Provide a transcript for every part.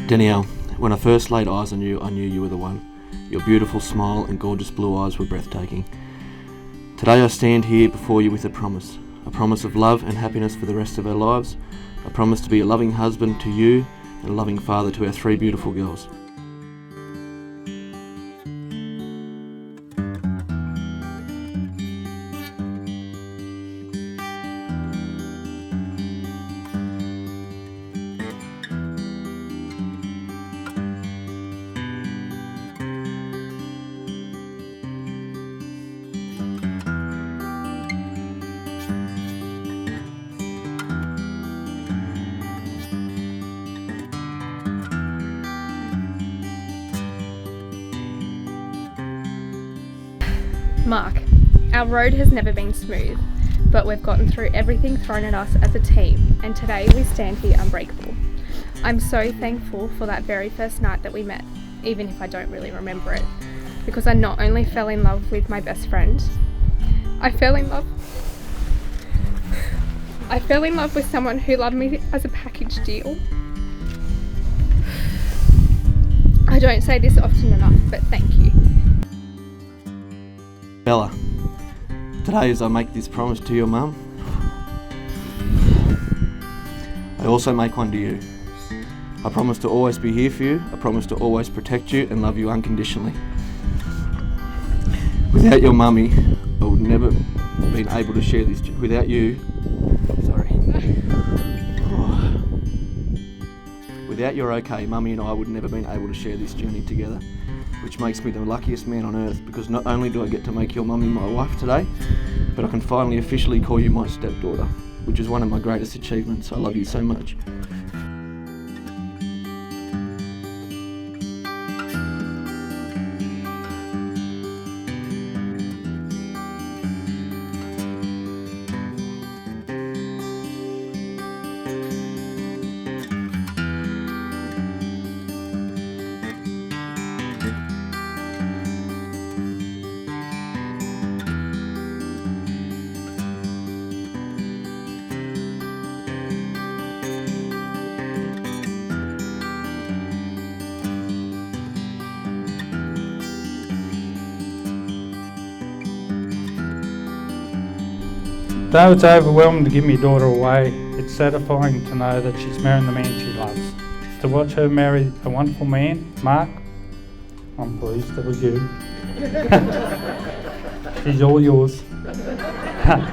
Danielle, when I first laid eyes on you, I knew you were the one. Your beautiful smile and gorgeous blue eyes were breathtaking. Today I stand here before you with a promise of love and happiness for the rest of our lives, a promise to be a loving husband to you and a loving father to our 3 beautiful girls. Mark, our road has never been smooth, but we've gotten through everything thrown at us as a team, and today we stand here unbreakable. I'm so thankful for that very first night that we met, even if I don't really remember it, because I not only fell in love with my best friend, I fell in love with someone who loved me as a package deal. I don't say this often enough, but thank you. Bella, today as I make this promise to your mum, I also make one to you. I promise to always be here for you. I promise to always protect you and love you unconditionally. Without your mummy, I would never have been able to share this. Without you, without your okay, mummy and I would never have been able to share this journey together, which makes me the luckiest man on earth, because not only do I get to make your mummy my wife today, but I can finally officially call you my stepdaughter, which is one of my greatest achievements. I love you so much. Though it's overwhelming to give my daughter away, it's satisfying to know that she's marrying the man she loves. To watch her marry a wonderful man, Mark, I'm pleased that was you. She's all yours.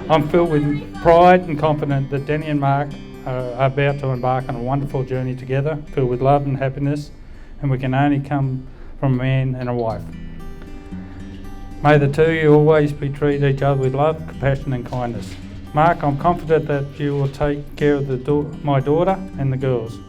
I'm filled with pride and confident that Danni and Mark are about to embark on a wonderful journey together, filled with love and happiness, and we can only come from a man and a wife. May the two of you always be treated each other with love, compassion and kindness. Mark, I'm confident that you will take care of my daughter and the girls.